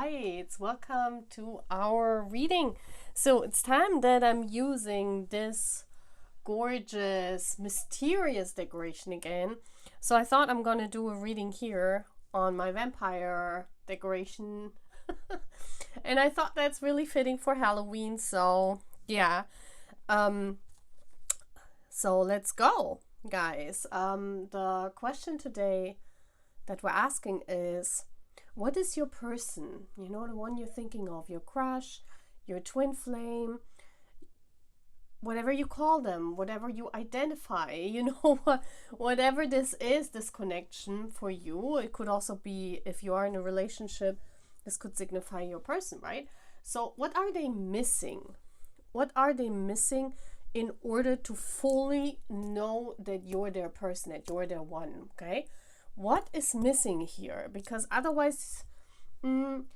lights, welcome to our reading. So it's time that I'm using this gorgeous, mysterious decoration again. So I thought I'm gonna do a reading here on my vampire decoration. And I thought that's really fitting for Halloween, so yeah. So let's go, guys. The question today that we're asking is, what is your person? You know, the one you're thinking of, your crush, your twin flame, whatever you call them, whatever you identify, you know, whatever this is, this connection for you. It could also be, if you are in a relationship, this could signify your person, right? So what are they missing? What are they missing in order to fully know that you're their person, that you're their one, okay? What is missing here? Because otherwise, you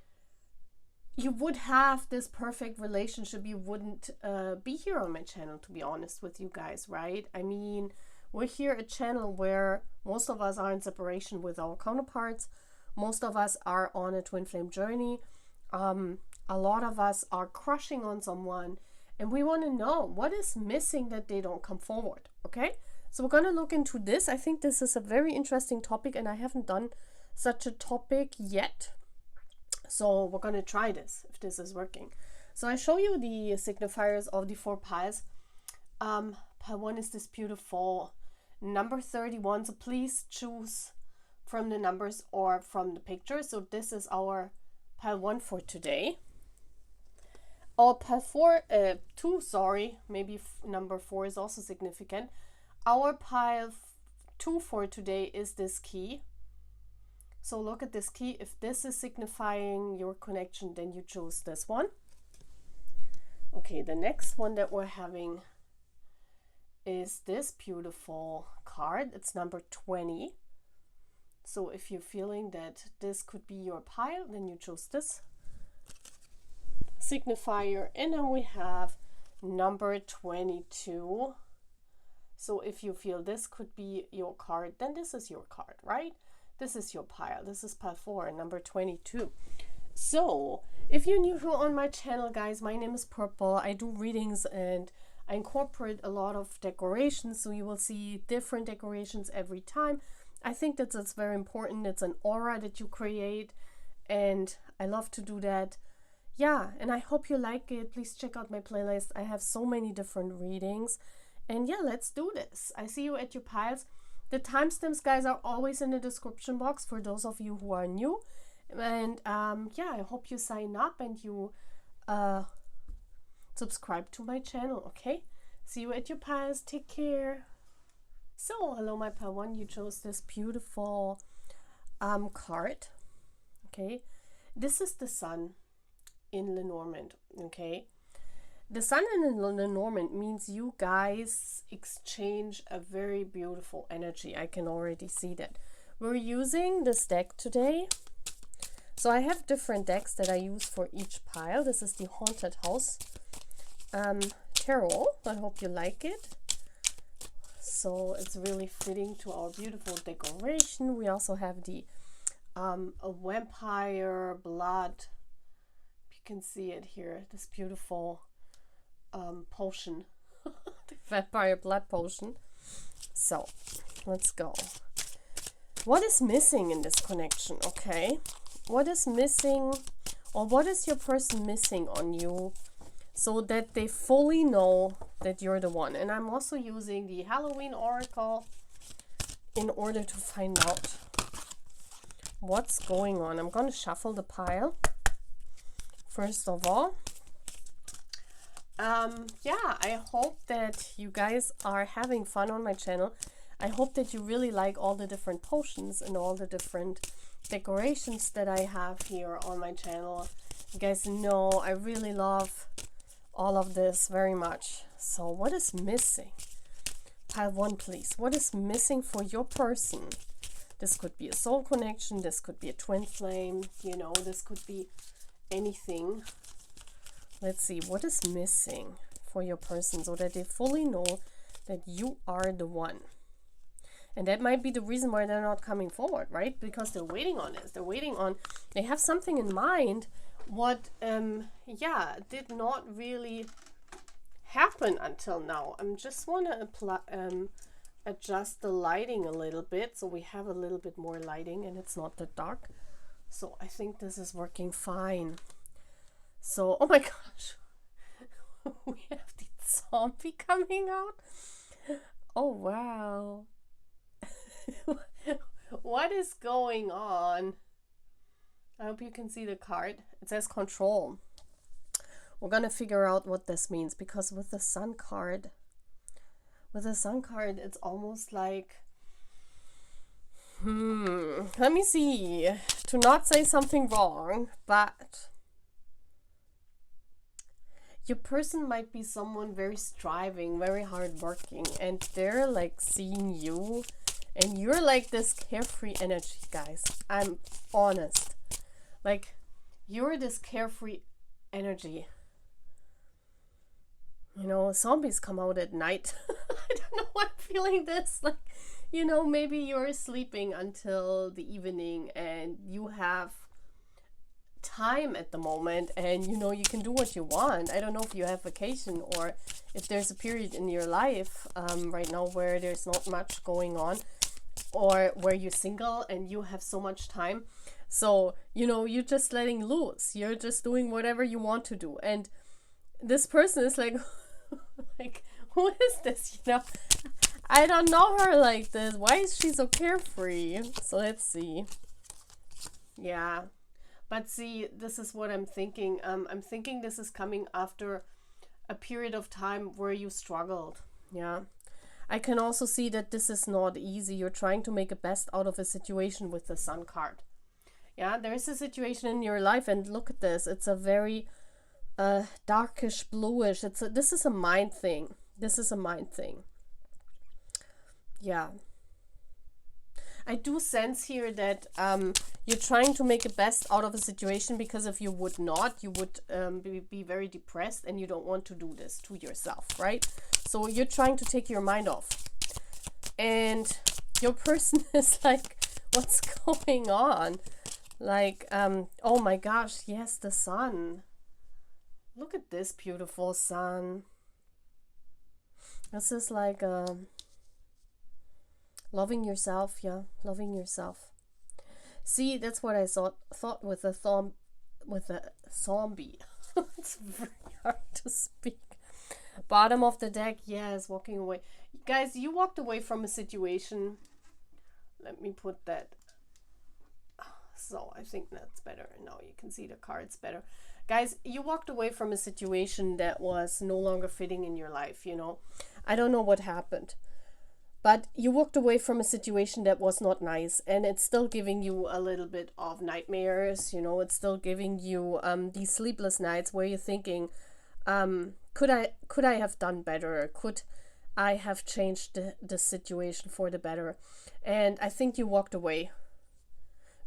would have this perfect relationship. You wouldn't be here on my channel, to be honest with you guys, right? I mean, we're here a channel where most of us are in separation with our counterparts. Most of us are on a twin flame journey. A lot of us are crushing on someone, and we want to know what is missing that they don't come forward, okay? So we're going to look into this. I think this is a very interesting topic, and I haven't done such a topic yet. So we're going to try this, if this is working. So I show you the signifiers of the 4 piles. Pile 1 is this beautiful number 31. So please choose from the numbers or from the picture. So this is our pile 1 for today. Our pile 2, sorry, maybe number 4 is also significant. Our pile 2 for today is this key. So look at this key. If this is signifying your connection, then you choose this one. Okay, the next one that we're having is this beautiful card. It's number 20. So if you're feeling that this could be your pile, then you choose this signifier. And then we have number 22. So if you feel this could be your card, then this is your card, right? This is your pile. This is pile 4, number 22. So if you're new here on my channel, guys, my name is Purple. I do readings and I incorporate a lot of decorations, so you will see different decorations every time. I think that's very important. It's an aura that you create, and I love to do that. Yeah, and I hope you like it. Please check out my playlist. I have so many different readings. And yeah, let's do this. I see you at your piles. The timestamps, guys, are always in the description box for those of you who are new. And yeah, I hope you sign up and you subscribe to my channel, okay? See you at your piles. Take care. So, hello, my pile 1. You chose this beautiful card, okay? This is the sun in Lenormand, okay? The sun in Lenormand means you guys exchange a very beautiful energy. I can already see that. We're using this deck today. So I have different decks that I use for each pile. This is the Haunted House Tarot. I hope you like it. So it's really fitting to our beautiful decoration. We also have the a vampire blood. You can see it here. This beautiful potion. The vampire blood potion. So let's go. What is missing in this connection? Okay, what is missing, or what is your person missing on you so that they fully know that you're the one? And I'm also using the Halloween Oracle in order to find out what's going on. I'm going to shuffle the pile first of all. Yeah, I hope that you guys are having fun on my channel. I hope that you really like all the different potions and all the different decorations that I have here on my channel. You guys know I really love all of this very much. So what is missing? Pile 1, please. What is missing for your person? This could be a soul connection. This could be a twin flame. You know, this could be anything. Let's see, what is missing for your person so that they fully know that you are the one. And that might be the reason why they're not coming forward, right? Because they're waiting on this. They have something in mind what, did not really happen until now. I just want to apply, adjust the lighting a little bit so we have a little bit more lighting and it's not that dark. So I think this is working fine. So, oh my gosh, we have the zombie coming out. Oh wow. What is going on? I hope you can see the card. It says control. We're gonna figure out what this means, because with the Sun card, it's almost like, let me see, to not say something wrong, but your person might be someone very striving, very hardworking, and they're like seeing you, and you're like this carefree energy, guys. I'm honest. Like, you're this carefree energy. You know, zombies come out at night. I don't know why I'm feeling this. Like, you know, maybe you're sleeping until the evening and you have time at the moment and, you know, you can do what you want. I don't know if you have vacation or if there's a period in your life right now where there's not much going on, or where you're single and you have so much time. So, you know, you're just letting loose. You're just doing whatever you want to do. And this person is like, like, who is this? You know, I don't know her like this. Why is she so carefree? So let's see. Yeah. But see, this is what I'm thinking. I'm thinking this is coming after a period of time where you struggled. Yeah. I can also see that this is not easy. You're trying to make the best out of a situation with the Sun card. Yeah, there is a situation in your life, and look at this. It's a very darkish bluish. This is a mind thing. This is a mind thing. Yeah. I do sense here that you're trying to make the best out of a situation, because if you would not, you would be very depressed, and you don't want to do this to yourself, right? So you're trying to take your mind off. And your person is like, what's going on? Like, oh my gosh, yes, the sun. Look at this beautiful sun. This is like loving yourself, yeah, loving yourself. See, that's what I thought with the zombie. It's very hard to speak. Bottom of the deck, yes, walking away. Guys, you walked away from a situation. Let me put that. So I think that's better. Now you can see the cards better. Guys, you walked away from a situation that was no longer fitting in your life, you know. I don't know what happened, but you walked away from a situation that was not nice, and it's still giving you a little bit of nightmares, you know. It's still giving you these sleepless nights where you're thinking, could I have done better? Could I have changed the situation for the better? And I think you walked away.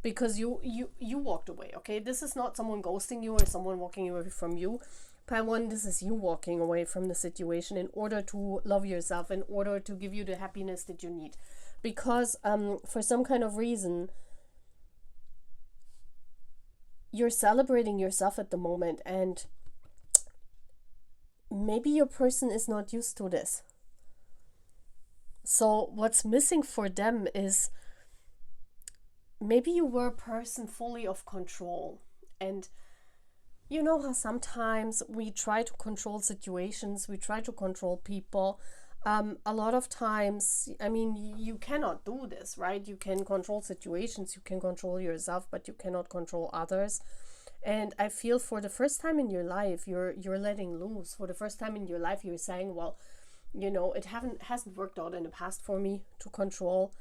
Because you walked away, okay? This is not someone ghosting you or someone walking away from you. Pile 1, this is you walking away from the situation in order to love yourself, in order to give you the happiness that you need. Because for some kind of reason, you're celebrating yourself at the moment, and maybe your person is not used to this. So what's missing for them is, maybe you were a person fully of control, and you know how sometimes we try to control situations, we try to control people. A lot of times, I mean, you cannot do this, right? You can control situations, you can control yourself, but you cannot control others. And I feel for the first time in your life, you're letting loose. For the first time in your life, you're saying, well, you know, it hasn't worked out in the past for me to control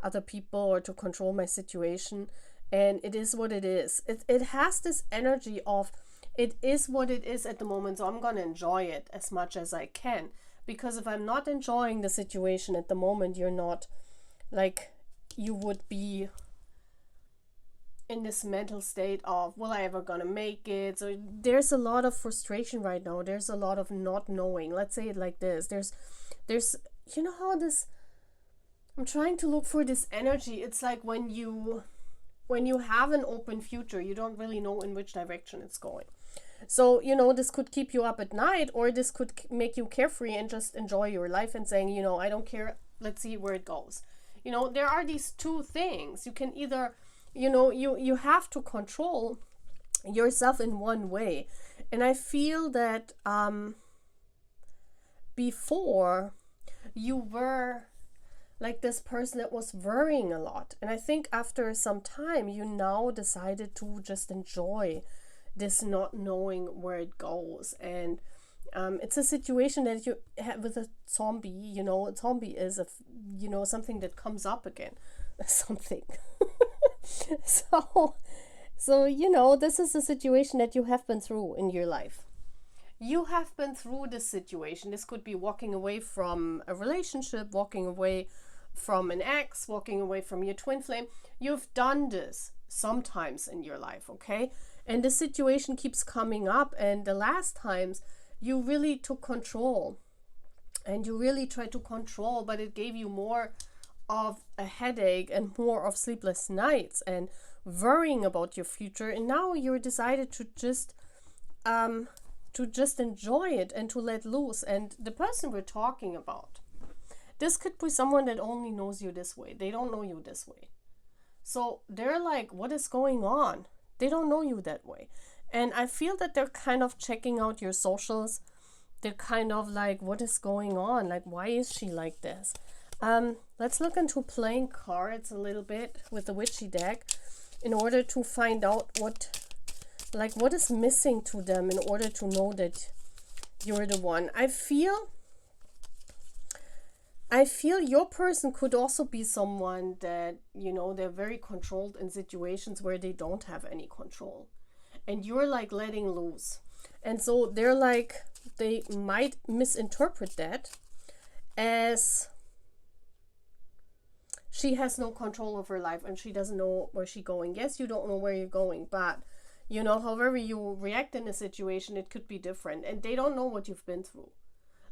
other people or to control my situation, and it is what it is. It has this energy of, it is what it is at the moment, so I'm gonna enjoy it as much as I can. Because if I'm not enjoying the situation at the moment, you're not, like, you would be in this mental state of, will I ever gonna make it? So there's a lot of frustration right now. There's a lot of not knowing. Let's say it like this. There's you know how this I'm trying to look for this energy. It's like when you have an open future, you don't really know in which direction it's going. So, this could keep you up at night, or this could make you carefree and just enjoy your life and saying, I don't care, let's see where it goes. There are these two things. You can either, you have to control yourself in one way. And I feel that before you were like this person that was worrying a lot. And I think after some time, you now decided to just enjoy this not knowing where it goes. And it's a situation that you have with a zombie. A zombie is something that comes up again. Something. so this is a situation that you have been through in your life. You have been through this situation. This could be walking away from a relationship, walking away from an ex, walking away from your twin flame. You've done this sometimes in your life, okay? And the situation keeps coming up, and the last times you really took control and you really tried to control, but it gave you more of a headache and more of sleepless nights and worrying about your future. And now you're decided to just enjoy it and to let loose. And the person we're talking about, this could be someone that only knows you this way. They don't know you this way. So they're like, what is going on? They don't know you that way. And I feel that they're kind of checking out your socials. They're kind of like, what is going on? Like, why is she like this? Let's look into playing cards a little bit with the witchy deck in order to find out what is missing to them in order to know that you're the one. I feel your person could also be someone that, they're very controlled in situations where they don't have any control. And you're like letting loose. And so they're like, they might misinterpret that as she has no control of her life and she doesn't know where she's going. Yes, you don't know where you're going, but however you react in a situation, it could be different. And they don't know what you've been through.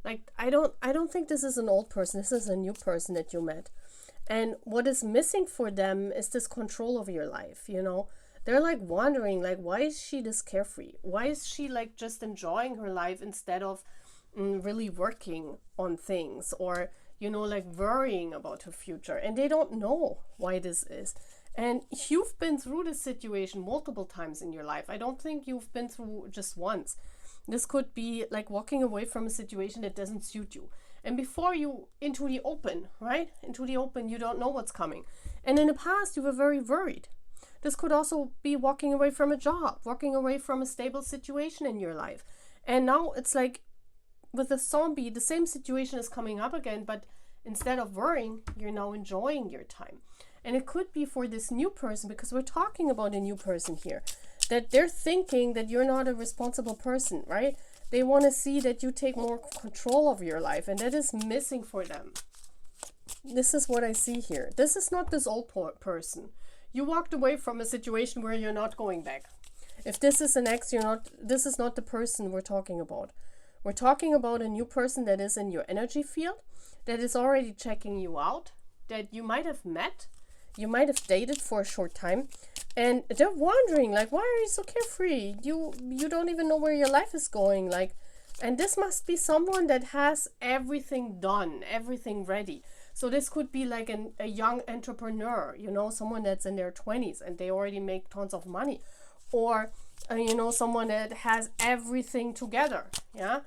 Like, I don't think this is an old person. This is a new person that you met. And what is missing for them is this control of your life, They're like wondering, like, why is she this carefree? Why is she like just enjoying her life instead of really working on things or, like worrying about her future? And they don't know why this is. And you've been through this situation multiple times in your life. I don't think you've been through just once. This could be like walking away from a situation that doesn't suit you. And before you into the open, right? Into the open, you don't know what's coming. And in the past, you were very worried. This could also be walking away from a job, walking away from a stable situation in your life. And now it's like with a zombie, the same situation is coming up again, but instead of worrying, you're now enjoying your time. And it could be for this new person, because we're talking about a new person here, that they're thinking that you're not a responsible person, right? They want to see that you take more control of your life, and that is missing for them. This is what I see here. This is not this old person. You walked away from a situation where you're not going back. If this is an ex, this is not the person we're talking about. We're talking about a new person that is in your energy field, that is already checking you out, that you might have met, you might have dated for a short time, and they're wondering, like, why are you so carefree? You don't even know where your life is going, like, and this must be someone that has everything done, everything ready. So this could be like a young entrepreneur, someone that's in their 20s and they already make tons of money, or someone that has everything together, yeah,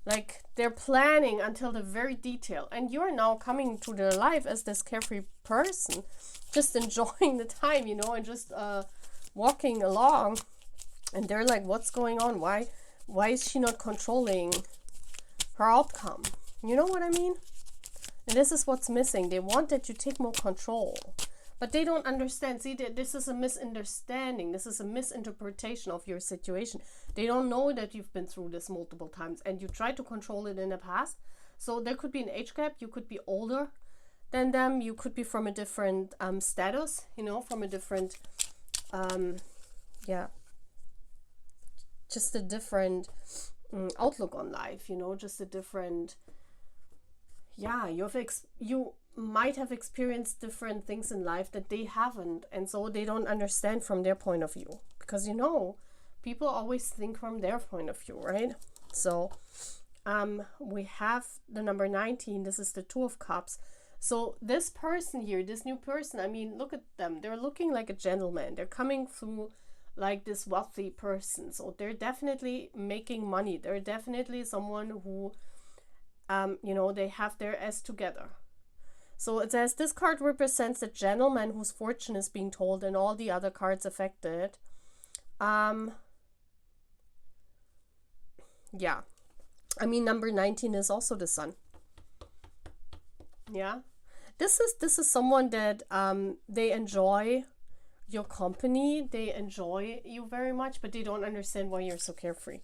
like they're planning until the very detail, and you're now coming to their life as this carefree person, just enjoying the time, and just walking along, and they're like, what's going on? Why is she not controlling her outcome? You know what I mean? And this is what's missing. They want that you take more control, but they don't understand. See, this is a misunderstanding. This is a misinterpretation of your situation. They don't know that you've been through this multiple times and you tried to control it in the past. So there could be an age gap. You could be older than them. You could be from a different status, from a different, just a different outlook on life, just a different, might have experienced different things in life that they haven't, and so they don't understand from their point of view, because you know, people always think from their point of view, right? So we have the number 19. This is the Two of Cups. So this person here, this new person, I mean, look at them. They're looking like a gentleman. They're coming through like this wealthy person. So they're definitely making money. They're definitely someone who, you know, they have their S together. So it says this card represents a gentleman whose fortune is being told, and all the other cards affected. Yeah. I mean, number 19 is also the Sun. Yeah. This is someone that they enjoy your company. They enjoy you very much, but they don't understand why you're so carefree.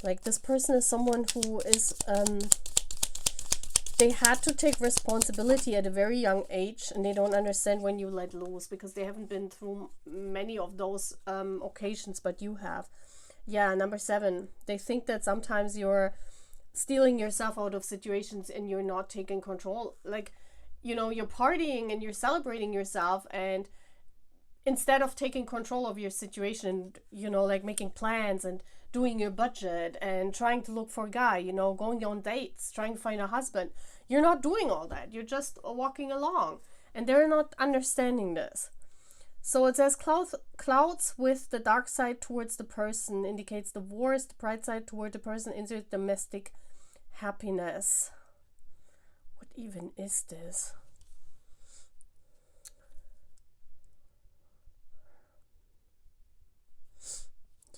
Like, this person is someone who is they had to take responsibility at a very young age, and they don't understand when you let loose, because they haven't been through many of those occasions, but you have. Yeah, number 7. They think that sometimes you're stealing yourself out of situations and you're not taking control. Like, you know, you're partying and you're celebrating yourself, and instead of taking control of your situation, you know, like making plans and doing your budget and trying to look for a guy, you know, going on dates, trying to find a husband, you're not doing all that. You're just walking along, and they're not understanding this. So it says clouds with the dark side towards the person indicates divorce, the bright side toward the person indicates domestic happiness. What even is this?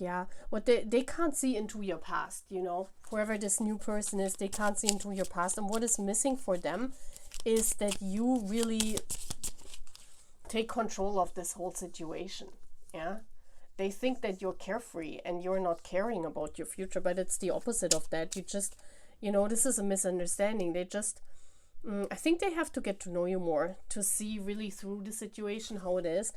Yeah, what they can't see into your past, you know, whoever this new person is, they can't see into your past. And what is missing for them is that you really take control of this whole situation. Yeah, they think that you're carefree and you're not caring about your future, but it's the opposite of that. You just, you know, this is a misunderstanding. They just I think they have to get to know you more to see really through the situation, how it is.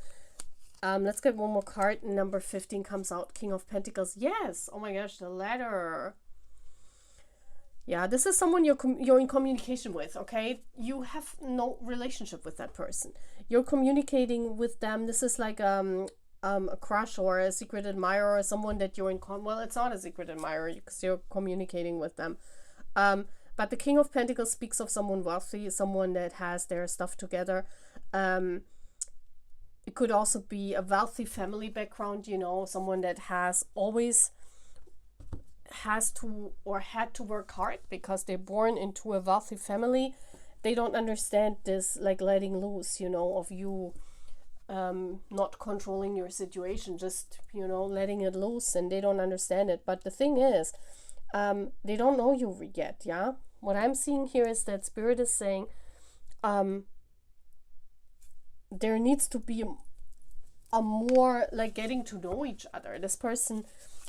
Let's get one more card. Number 15 comes out, King of Pentacles. Yes, oh my gosh, the letter. Yeah, this is someone you're in communication with, okay? You have no relationship with that person. You're communicating with them. This is like a crush or a secret admirer, or someone that you're in well, it's not a secret admirer because you're communicating with them. But the King of Pentacles speaks of someone wealthy, someone that has their stuff together. It could also be a wealthy family background, you know, someone that has to or had to work hard because they're born into a wealthy family. They don't understand this, like letting loose, you know, of you not controlling your situation, just, you know, letting it loose, and they don't understand it. But the thing is, they don't know you yet, yeah? What I'm seeing here is that Spirit is saying, there needs to be a more like getting to know each other. This person,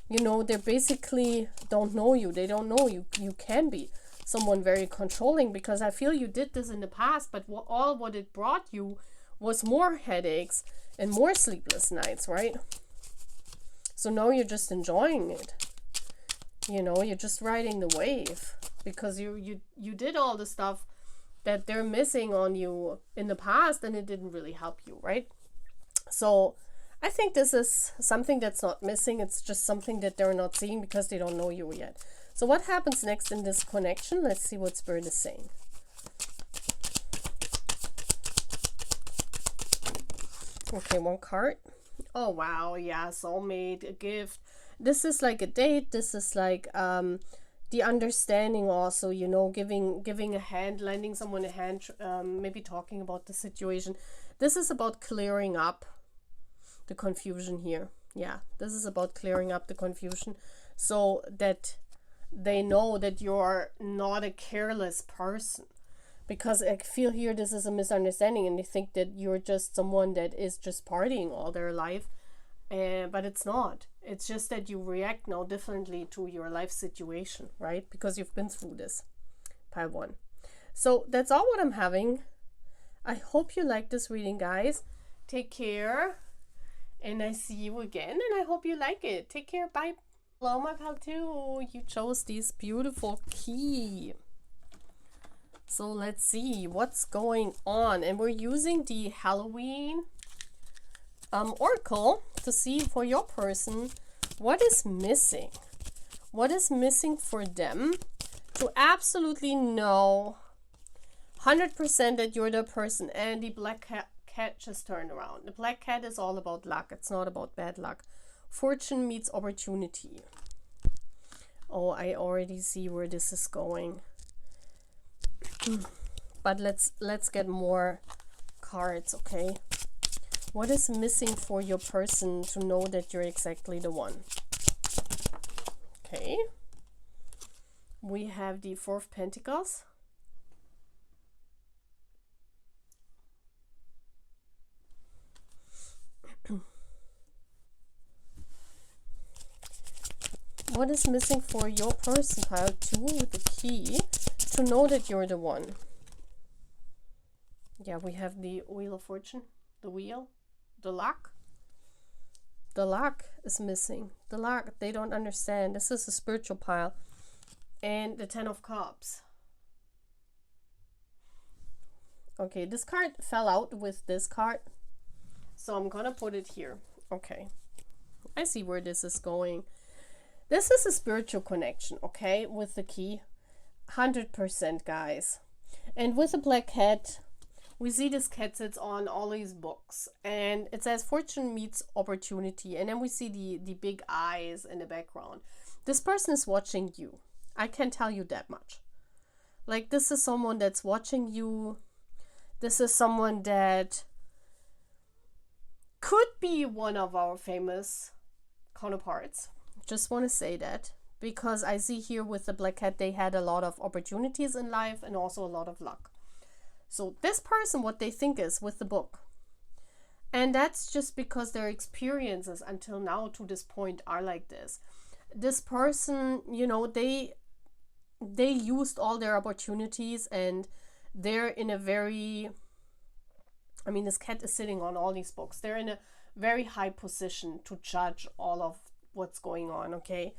you know, they basically don't know you. They don't know you. You can be someone very controlling, because I feel you did this in the past, but what it brought you was more headaches and more sleepless nights, right? So now you're just enjoying it. You know, you're just riding the wave because you did all the stuff that they're missing on you in the past, and it didn't really help you, right? So I think this is something that's not missing. It's just something that they're not seeing because they don't know you yet. So what happens next in this connection? Let's see what Spirit is saying. Okay, one card. Oh wow, yeah, soulmate, a gift. This is like a date. This is like the understanding also, you know, giving a hand, lending someone a hand, maybe talking about the situation. This is about clearing up the confusion here. Yeah, this is about clearing up the confusion so that they know that you're not a careless person. Because I feel here this is a misunderstanding, and they think that you're just someone that is just partying all their life. But it's not. It's just that you react now differently to your life situation, right? Because you've been through this. Pile 1. So that's all what I'm having. I hope you like this reading, guys. Take care. And I see you again. And I hope you like it. Take care. Bye. Hello, my pal 2. You chose this beautiful key. So let's see what's going on. And we're using the Halloween oracle to see for your person what is missing. What is missing for them to absolutely know 100% that you're the person. And the black cat just turned around. The black cat is all about luck. It's not about bad luck. Fortune meets opportunity. Oh, I already see where this is going. But let's get more cards, okay? What is missing for your person to know that you're exactly the one? Okay. We have the Four of Pentacles. What is missing for your person, pile 2, the key, to know that you're the one? Yeah, we have the Wheel of Fortune, the wheel, the luck. The luck is missing. The luck, they don't understand. This is a spiritual pile. And the Ten of Cups. Okay, this card fell out with this card. So I'm gonna put it here. Okay. I see where this is going. This is a spiritual connection, okay, with the key. 100%, guys. And with the black cat, we see this cat sits on all these books. And it says fortune meets opportunity. And then we see the big eyes in the background. This person is watching you. I can tell you that much. Like, this is someone that's watching you. This is someone that could be one of our famous counterparts. Just want to say that because I see here with the black cat, they had a lot of opportunities in life and also a lot of luck. So this person, what they think is with the book. And that's just because their experiences until now to this point are like this. This person, you know, they used all their opportunities and they're in a very, I mean, this cat is sitting on all these books. They're in a very high position to judge all of what's going on, okay?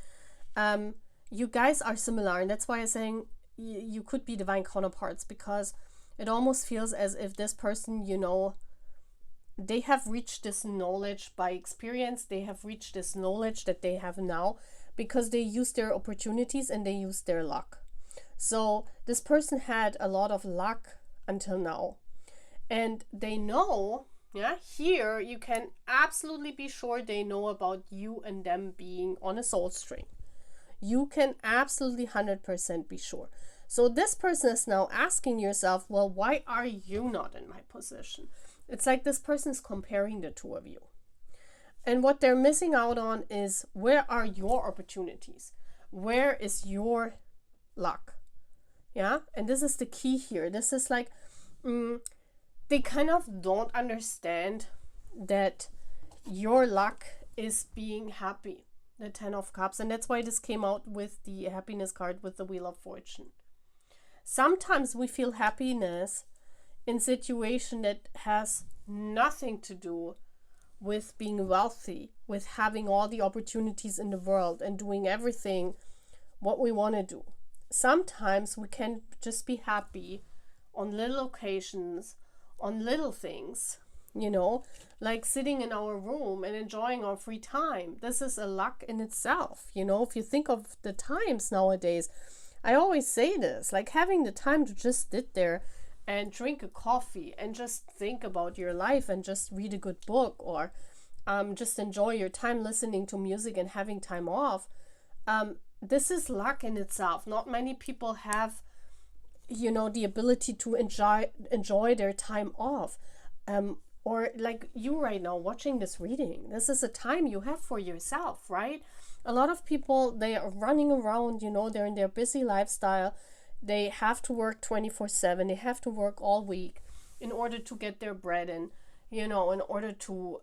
You guys are similar, and that's why I'm saying you could be divine counterparts, because it almost feels as if this person, you know, they have reached this knowledge by experience. They have reached this knowledge that they have now because they used their opportunities and they used their luck. So this person had a lot of luck until now, and they know, yeah, here you can absolutely be sure they know about you and them being on a soul string. You can absolutely 100% be sure. So this person is now asking yourself, well, why are you not in my position? It's like this person is comparing the two of you. And what they're missing out on is, where are your opportunities? Where is your luck? Yeah, and this is the key here. This is like, they kind of don't understand that your luck is being happy, the Ten of Cups. And that's why this came out with the happiness card with the Wheel of Fortune. Sometimes we feel happiness in situation that has nothing to do with being wealthy, with having all the opportunities in the world and doing everything what we want to do. Sometimes we can just be happy on little occasions, on little things, you know, like sitting in our room and enjoying our free time. This is a luck in itself, you know. If you think of the times nowadays, I always say this, like having the time to just sit there and drink a coffee and just think about your life and just read a good book, or just enjoy your time listening to music and having time off. This is luck in itself. Not many people have, you know, the ability to enjoy their time off. Or like you right now watching this reading. This is a time you have for yourself, right? A lot of people, they are running around, you know, they're in their busy lifestyle. They have to work 24/7. They have to work all week in order to get their bread in, you know, in order to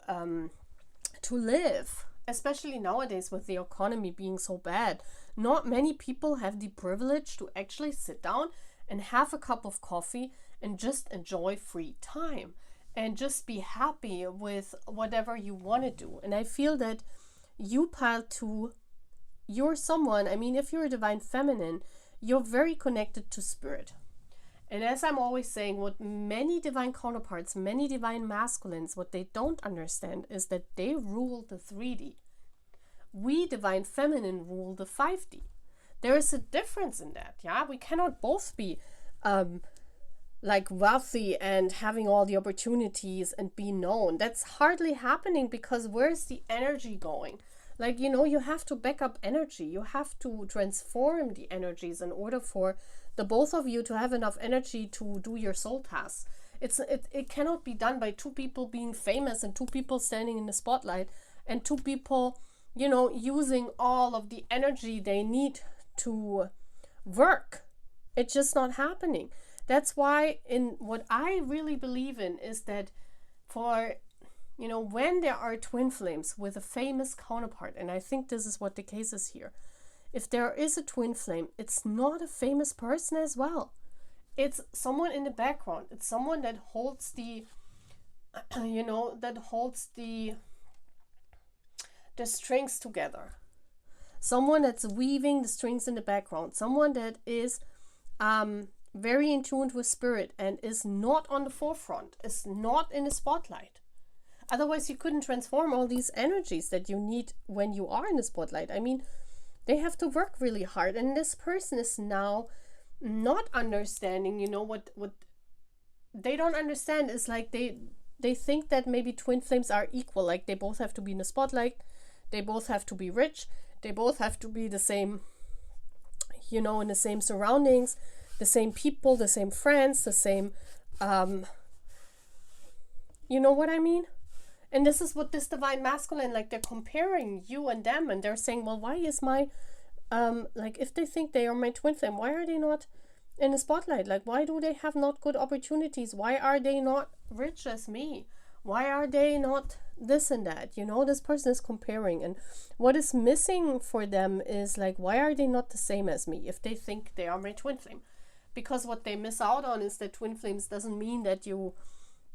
live. Especially nowadays with the economy being so bad. Not many people have the privilege to actually sit down and have a cup of coffee and just enjoy free time and just be happy with whatever you want to do. And I feel that you, pile 2, you're someone, I mean, if you're a divine feminine, you're very connected to spirit. And as I'm always saying, what many divine counterparts, many divine masculines, what they don't understand is that they rule the 3D. We divine feminine rule the 5D. There is a difference in that, yeah? We cannot both be like wealthy and having all the opportunities and be known. That's hardly happening, because where's the energy going? Like, you have to back up energy. You have to transform the energies in order for the both of you to have enough energy to do your soul tasks. It cannot be done by two people being famous and two people standing in the spotlight and two people, using all of the energy they need to work. It's just not happening. That's why in what I really believe in is that for, when there are twin flames with a famous counterpart, and I think this is what the case is here, if there is a twin flame, it's not a famous person as well. It's someone in the background. It's someone that holds the, the strings together. Someone that's weaving the strings in the background. Someone that is very in tune with spirit and is not on the forefront, is not in the spotlight. Otherwise, you couldn't transform all these energies that you need when you are in the spotlight. I mean, they have to work really hard, and this person is now not understanding, what they don't understand is like they think that maybe twin flames are equal, like they both have to be in the spotlight, they both have to be rich, they both have to be the same, in the same surroundings, the same people, the same friends, the same, you know what I mean? And this is what this divine masculine, like they're comparing you and them, and they're saying, well, why is my, like if they think they are my twin flame, why are they not in the spotlight? Like, why do they have not good opportunities? Why are they not rich as me? Why are they not this and that? This person is comparing, and what is missing for them is like, why are they not the same as me if they think they are my twin flame? Because what they miss out on is that twin flames doesn't mean that you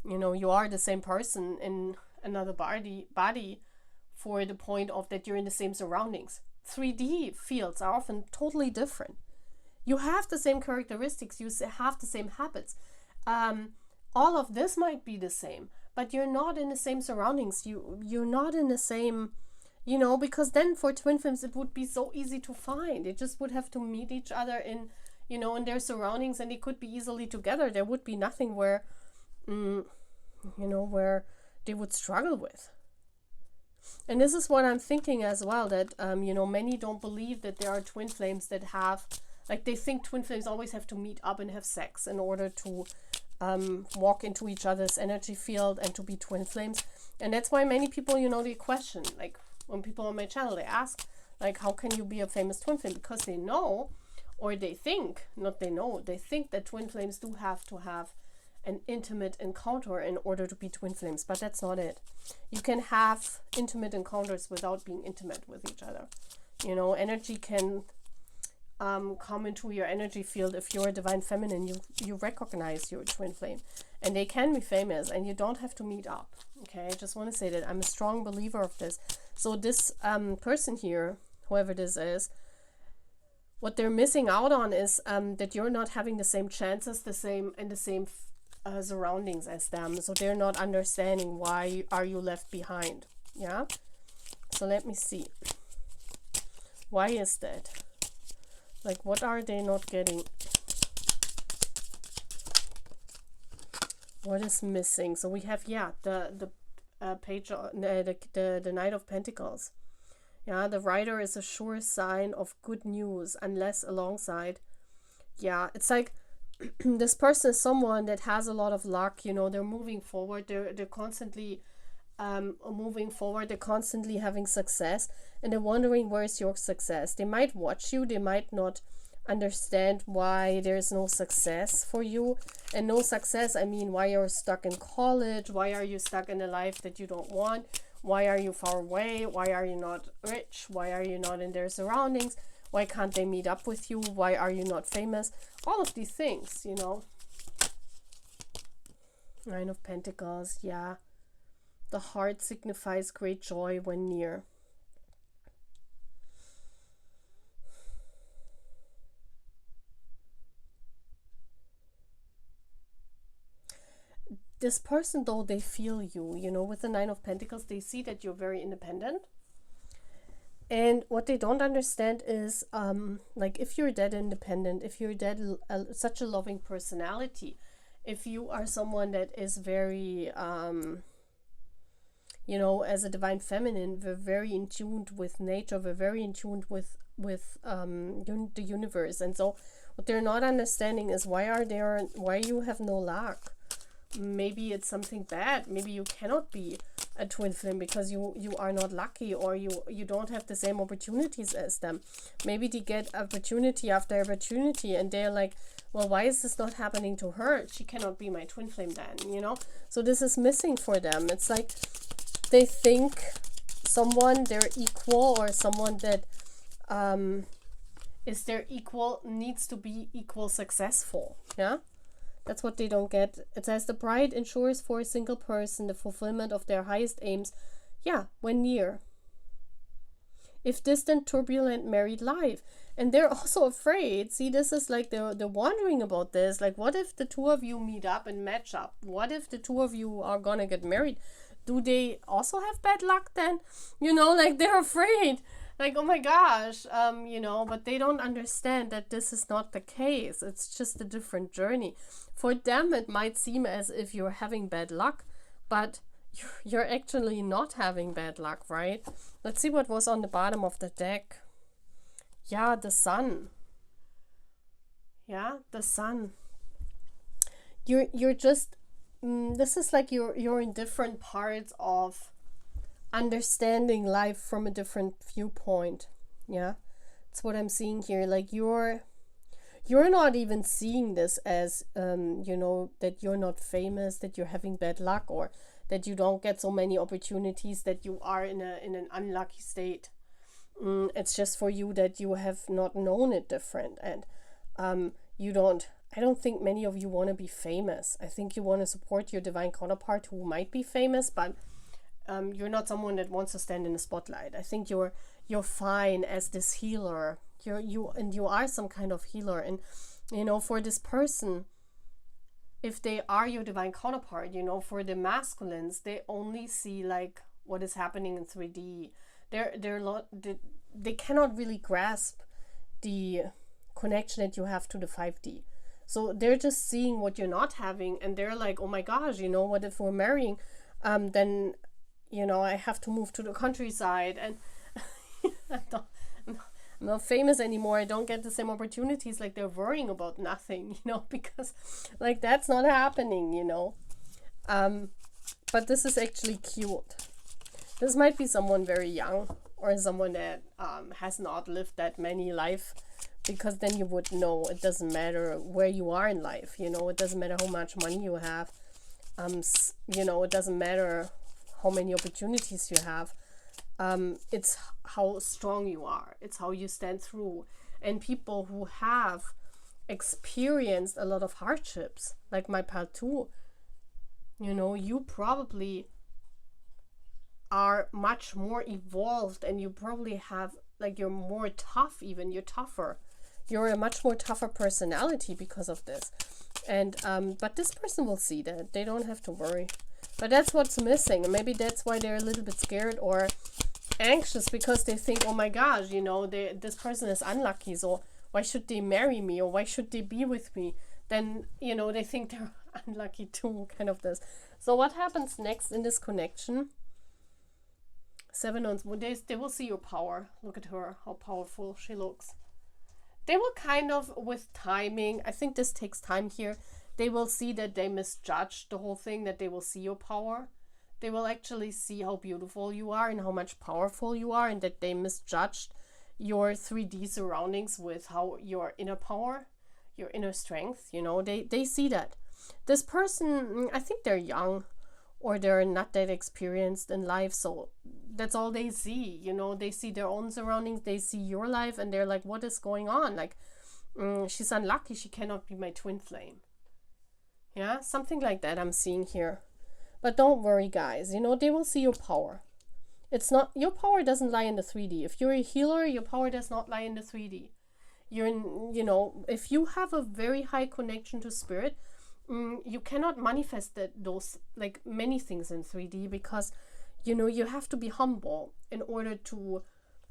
are the same person in another body for the point of that you're in the same surroundings. 3D fields are often totally different. You have the same characteristics, you have the same habits. All of this might be the same, but you're not in the same surroundings. You're not in the same, because then for twin flames it would be so easy to find. They just would have to meet each other in their surroundings, and they could be easily together. There would be nothing where where they would struggle with. And this is what I'm thinking as well, that many don't believe that there are twin flames that have, like, they think twin flames always have to meet up and have sex in order to walk into each other's energy field and to be twin flames. And that's why many people, they question, like when people on my channel, they ask, like, how can you be a famous twin flame? Because they know, or they think, not they know, they think that twin flames do have to have an intimate encounter in order to be twin flames, but that's not it. You can have intimate encounters without being intimate with each other. Energy can come into your energy field. If you're a divine feminine, you recognize your twin flame, and they can be famous, and you don't have to meet up. Okay, I just want to say that I'm a strong believer of this. So this person here, whoever this is, what they're missing out on is that you're not having the same chances, the same surroundings as them. So they're not understanding why are you left behind. Yeah, so let me see, why is that? Like, what are they not getting? What is missing? So we have, the page, the Knight of Pentacles. Yeah, the Rider is a sure sign of good news, unless alongside, it's like this person is someone that has a lot of luck. They're moving forward, they're constantly moving forward, they're constantly having success, and they're wondering, where's your success? They might watch you, they might not understand why there's no success for you. And no success, I mean, why you're stuck in college, why are you stuck in a life that you don't want, why are you far away, why are you not rich, why are you not in their surroundings, why can't they meet up with you, why are you not famous? All of these things, Nine of Pentacles, the heart signifies great joy when near. this person, though, they feel you, you know, with the Nine of Pentacles, they see that you're very independent. And what they don't understand is, like, if you're that independent, if you're that such a loving personality, if you are someone that is very, you know, as a divine feminine, we're very in tune with nature, we're very in tune with the universe. And so what they're not understanding is why you have no luck. Maybe it's something bad. Maybe you cannot be a twin flame because you are not lucky, or you don't have the same opportunities as them. Maybe they get opportunity after opportunity and they're like, well, why is this not happening to her? She cannot be my twin flame then, you know? So this is missing for them. It's like they think someone they're equal, or someone that is their equal, needs to be equal successful. Yeah, that's what they don't get. It says the bride ensures for a single person the fulfillment of their highest aims, yeah, when near, if distant, turbulent married life. And they're also afraid. See, this is like they're wondering about this. Like, what if the two of you meet up and match up? What if the two of you are gonna get married? Do they also have bad luck then? You know, like, they're afraid. Like, oh my gosh, you know, but they don't understand that this is not the case. It's just a different journey. For them, it might seem as if you're having bad luck, but you're actually not having bad luck, right? Let's see what was on the bottom of the deck. Yeah, the sun. Yeah, the sun. You're just, this is like you're in different parts of understanding life from a different viewpoint. Yeah, that's what I'm seeing here. Like you're not even seeing this as you know, that you're not famous, that you're having bad luck, or that you don't get so many opportunities, that you are in an unlucky state. It's just for you that you have not known it different, and I don't think many of you want to be famous. I think you want to support your divine counterpart who might be famous, but you're not someone that wants to stand in the spotlight. I think you're fine as this healer. You are some kind of healer. And you know, for this person, if they are your divine counterpart, you know, for the masculines, they only see like what is happening in 3D. They cannot really grasp the connection that you have to the 5D. So they're just seeing what you're not having, and they're like, oh my gosh, you know, what if we're marrying? Then, you know, I have to move to the countryside, and I'm not famous anymore. I don't get the same opportunities. Like, they're worrying about nothing, you know, because like that's not happening, you know. But this is actually cute. This might be someone very young, or someone that has not lived that many life, because then you would know it doesn't matter where you are in life, you know, it doesn't matter how much money you have, you know, it doesn't matter how many opportunities you have. It's how strong you are, it's how you stand through. And people who have experienced a lot of hardships, like my pal too, you know, you probably are much more evolved, and you probably have, like, you're more tough, even you're tougher, you're a much more tougher personality because of this. And but this person will see that, they don't have to worry. But that's what's missing, and maybe that's why they're a little bit scared or anxious, because they think, oh my gosh, you know, this person is unlucky, so why should they marry me, or why should they be with me? Then, you know, they think they're unlucky too, kind of this. So what happens next in this connection? 7 of Wands, they will see your power. Look at her, how powerful she looks. They will kind of, with timing, I think this takes time here, they will see that they misjudged the whole thing, that they will see your power. They will actually see how beautiful you are and how much powerful you are, and that they misjudged your 3D surroundings with how your inner power, your inner strength, you know, they see that. This person, I think they're young, or they're not that experienced in life, so that's all they see, you know. They see their own surroundings, they see your life, and they're like, what is going on? Like, she's unlucky, she cannot be my twin flame. Yeah, something like that I'm seeing here. But don't worry, guys, you know, they will see your power. It's not, your power doesn't lie in the 3D. If you're a healer, your power does not lie in the 3D. You're in, you know, if you have a very high connection to spirit, you cannot manifest those like many things in 3D, because you have to be humble in order to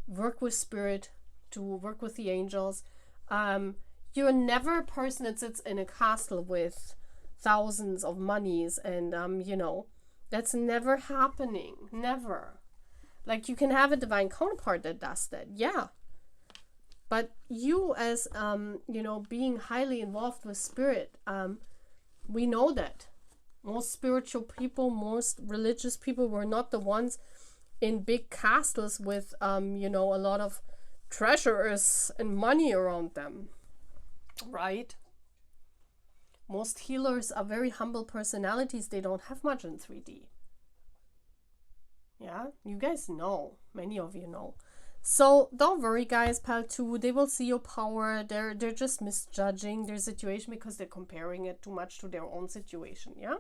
work with spirit, to work with the angels. You're never a person that sits in a castle with thousands of monies, and that's never happening. Never. Like, you can have a divine counterpart that does that, yeah. But you as being highly involved with spirit, we know that most spiritual people, most religious people were not the ones in big castles with a lot of treasures and money around them, right? Most healers are very humble personalities. They don't have much in 3D. Yeah, you guys know. Many of you know. So don't worry, guys, pal 2. They will see your power. They're just misjudging their situation because they're comparing it too much to their own situation. Yeah.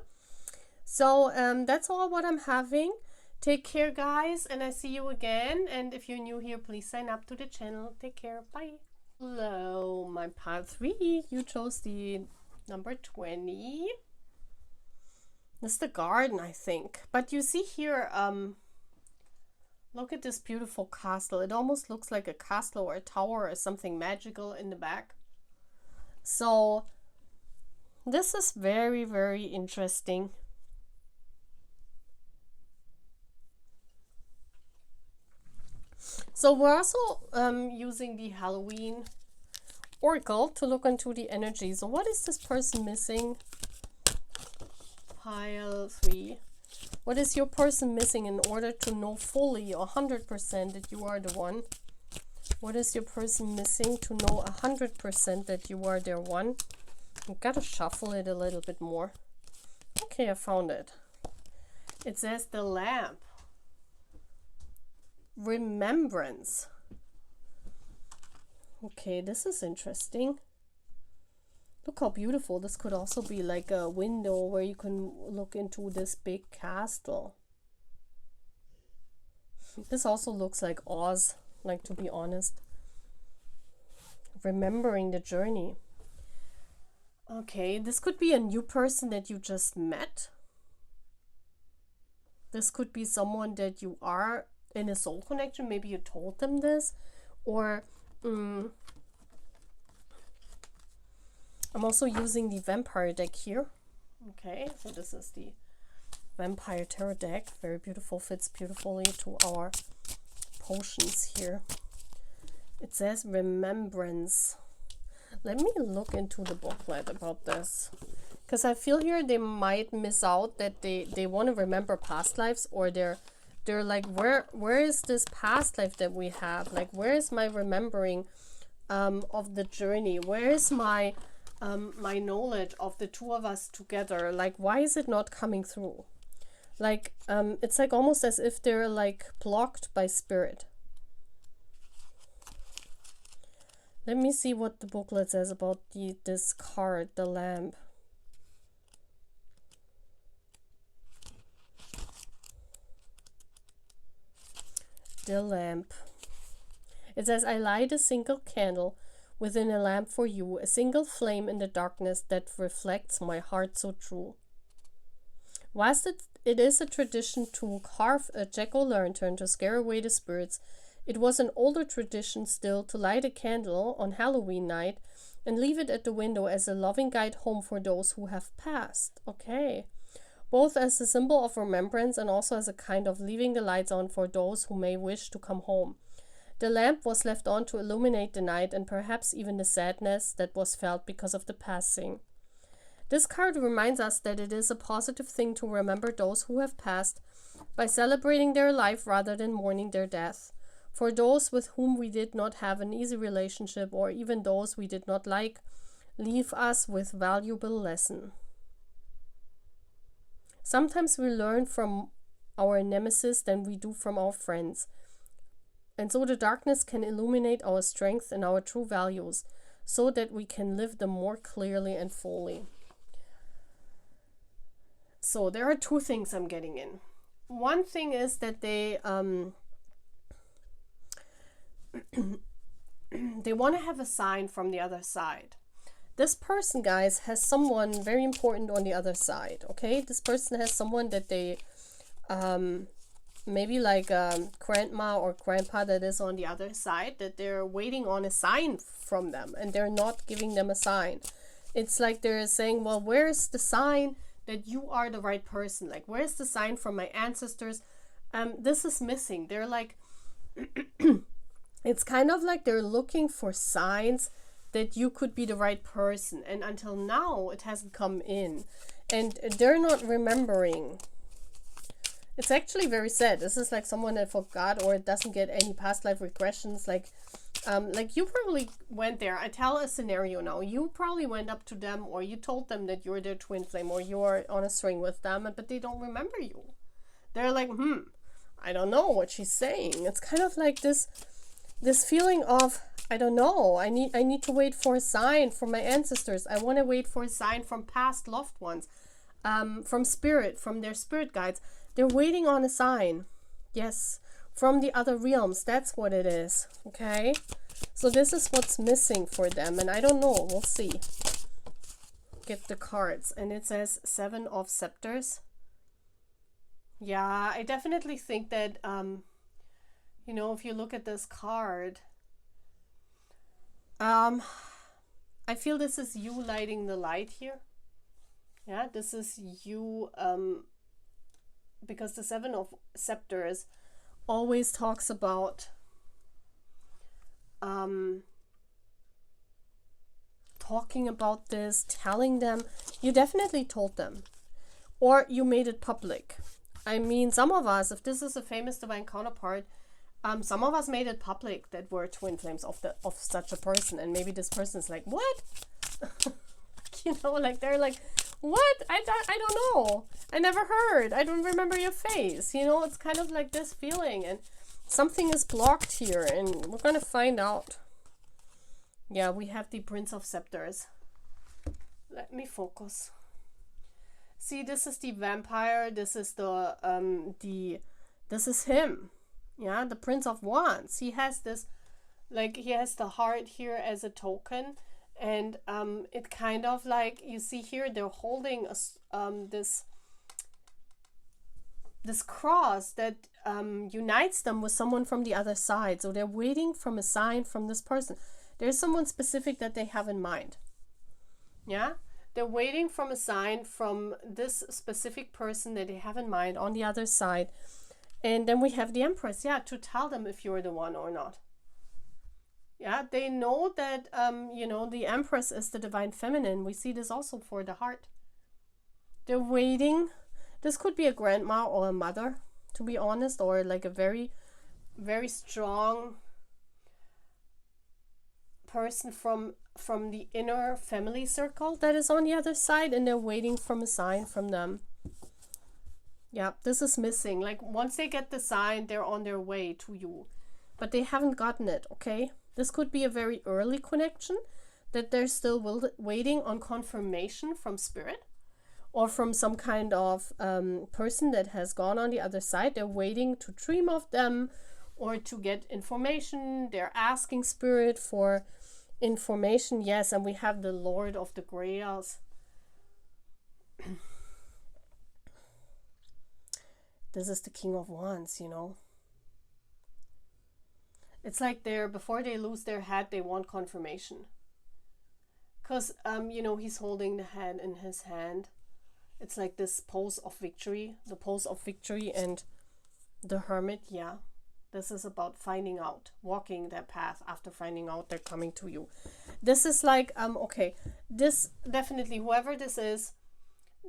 So that's all what I'm having. Take care, guys, and I see you again. And if you're new here, please sign up to the channel. Take care. Bye. Hello, my pal 3. You chose the number 20. That's the garden, I think. But you see here, look at this beautiful castle. It almost looks like a castle or a tower or something magical in the back. So this is very, very interesting. So we're also using the Halloween Oracle to look into the energy. So what is this person missing? Pile 3. What is your person missing in order to know fully 100% that you are the one? What is your person missing to know 100% that you are their one? I've got to shuffle it a little bit more. Okay, I found it. It says the lamp. Remembrance. Okay, this is interesting. Look how beautiful. This could also be like a window where you can look into this big castle. This also looks like Oz, like, to be honest. Remembering the journey. Okay, this could be a new person that you just met. This could be someone that you are in a soul connection. Maybe you told them this, or I'm also using the vampire deck here. Okay, so this is the vampire tarot deck. Very beautiful, fits beautifully to our potions here. It says remembrance. Let me look into the booklet about this, because I feel here they might miss out that they want to remember past lives, or they're like, where is this past life that we have? Like, where is my remembering of the journey? Where is my my knowledge of the two of us together? Like, why is it not coming through? Like, it's like almost as if they're like blocked by spirit. Let me see what the booklet says about this card, the lamp. The lamp. It says, I light a single candle within a lamp for you, a single flame in the darkness that reflects my heart so true. Whilst it is a tradition to carve a jack-o'-lantern to scare away the spirits, it was an older tradition still to light a candle on Halloween night and leave it at the window as a loving guide home for those who have passed. Okay. Both as a symbol of remembrance and also as a kind of leaving the lights on for those who may wish to come home. The lamp was left on to illuminate the night and perhaps even the sadness that was felt because of the passing. This card reminds us that it is a positive thing to remember those who have passed by celebrating their life rather than mourning their death. For those with whom we did not have an easy relationship, or even those we did not like, leave us with valuable lesson. Sometimes we learn from our nemesis than we do from our friends. And so the darkness can illuminate our strength and our true values, so that we can live them more clearly and fully. So there are two things I'm getting in. One thing is that they they want to have a sign from the other side. this person, guys, has someone very important on the other side, okay? This person has someone that they, maybe like grandma or grandpa that is on the other side, that they're waiting on a sign from them, and they're not giving them a sign. It's like they're saying, well, where's the sign that you are the right person? Like, where's the sign from my ancestors? This is missing. They're like, it's kind of like they're looking for signs that you could be the right person. And until now, it hasn't come in. And they're not remembering. It's actually very sad. This is like someone that forgot or doesn't get any past life regressions. Like you probably went there. I tell a scenario now. You probably went up to them, or you told them that you're their twin flame, or you're on a string with them, but they don't remember you. They're like, I don't know what she's saying. It's kind of like this feeling of, I don't know. I need to wait for a sign from my ancestors. I want to wait for a sign from past loved ones, from spirit, from their spirit guides. They're waiting on a sign. Yes, from the other realms. That's what it is. Okay? So this is what's missing for them. And I don't know. We'll see. Get the cards. And it says 7 of Scepters. Yeah, I definitely think that, you know, if you look at this card, I feel this is you lighting the light here. Yeah, this is you, because the 7 of Scepters always talks about talking about this, telling them. You definitely told them, or you made it public. I mean, some of us, if this is a famous divine counterpart, some of us made it public that we're twin flames of such a person, and maybe this person's like, what? You know, like they're like, what? I don't know. I never heard. I don't remember your face. You know, it's kind of like this feeling, and something is blocked here, and we're gonna find out. Yeah, we have the Prince of Scepters. Let me focus. See, this is the vampire. This is this is him. Yeah, the Prince of Wands. He has this, like, he has the heart here as a token. And it kind of like, you see here, they're holding this cross that unites them with someone from the other side. So they're waiting from a sign from this person. There's someone specific that they have in mind. Yeah? They're waiting from a sign from this specific person that they have in mind on the other side. And then we have the Empress, yeah, to tell them if you're the one or not. Yeah, they know that, you know, the Empress is the divine feminine. We see this also for the heart. They're waiting. This could be a grandma or a mother, to be honest, or like a very, very strong person from the inner family circle that is on the other side, and they're waiting from a sign from them. Yeah, this is missing. Like, once they get the sign, they're on their way to you. But they haven't gotten it, okay? This could be a very early connection, that they're still waiting on confirmation from spirit, or from some kind of person that has gone on the other side. They're waiting to dream of them or to get information. They're asking spirit for information. Yes, and we have the Lord of the Grails. This is the King of Wands, you know. It's like before they lose their head, they want confirmation. Because, you know, he's holding the head in his hand. It's like this pose of victory, the pose of victory, and the Hermit, yeah. This is about finding out, walking their path after finding out they're coming to you. This is like, okay, this definitely, whoever this is,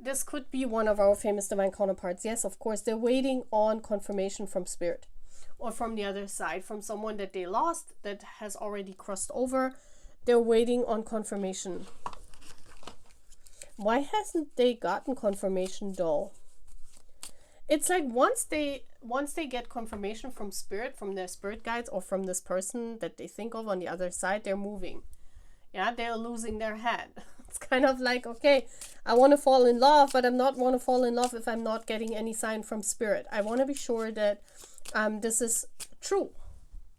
this could be one of our famous divine counterparts. Yes, of course, they're waiting on confirmation from spirit, or from the other side, from someone that they lost, that has already crossed over. They're waiting on confirmation. Why hasn't they gotten confirmation though? It's like once they get confirmation from spirit, from their spirit guides, or from this person that they think of on the other side, they're moving. Yeah, they're losing their head. It's kind of like, okay, I want to fall in love, but I'm not want to fall in love if I'm not getting any sign from spirit. I want to be sure that this is true.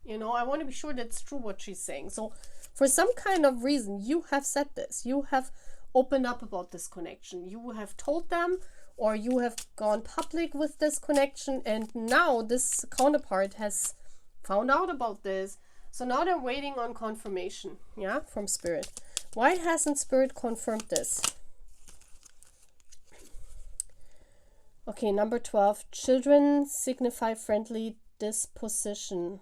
You know, I want to be sure that's true what she's saying. So for some kind of reason, you have said this. You have opened up about this connection. You have told them, or you have gone public with this connection, and now this counterpart has found out about this. So now they're waiting on confirmation, yeah, from Spirit. Why hasn't Spirit confirmed this? Okay, number 12. Children signify friendly disposition.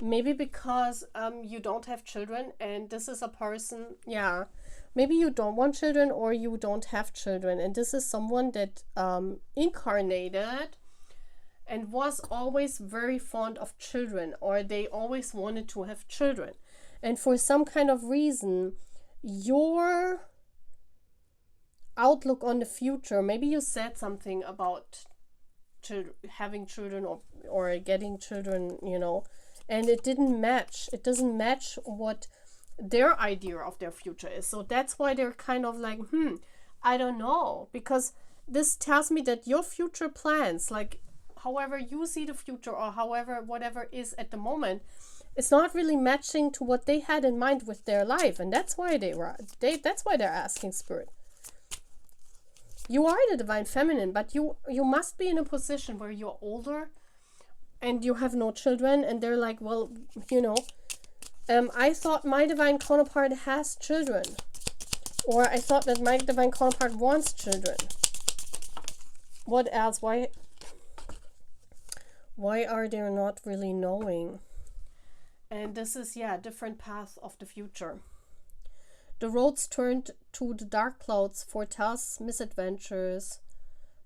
Maybe because you don't have children, and this is a person, yeah, maybe you don't want children, or you don't have children, and this is someone that incarnated and was always very fond of children, or they always wanted to have children, and for some kind of reason your outlook on the future, maybe you said something about having children, or getting children, you know, and it didn't match. It doesn't match what their idea of their future is. So that's why they're kind of like, I don't know, because this tells me that your future plans, like however you see the future, or however whatever is at the moment, it's not really matching to what they had in mind with their life, and that's why that's why they're asking Spirit. You are the divine feminine, but you must be in a position where you're older and you have no children, and they're like, well, you know, I thought my divine counterpart has children, or I thought that my divine counterpart wants children. What else? Why are they not really knowing? And this is, yeah, different path of the future. The roads turned to the dark clouds foretells misadventures,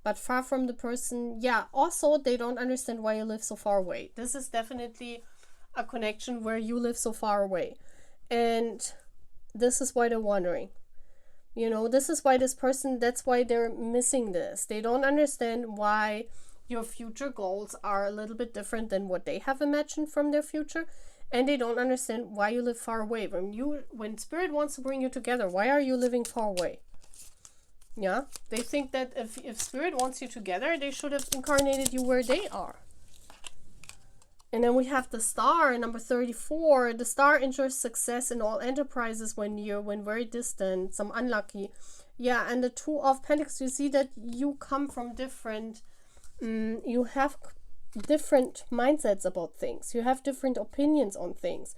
but far from the person. Yeah, also they don't understand why you live so far away. This is definitely a connection where you live so far away, and this is why they're wondering. You know, this is why this person, that's why they're missing this. They don't understand why your future goals are a little bit different than what they have imagined from their future, and they don't understand why you live far away. When Spirit wants to bring you together, why are you living far away? Yeah, they think that if Spirit wants you together, they should have incarnated you where they are. And then we have the star, number 34. The star ensures success in all enterprises when very distant, some unlucky. Yeah, and the 2 of Pentacles, you see that you come from different, you have different mindsets about things. You have different opinions on things.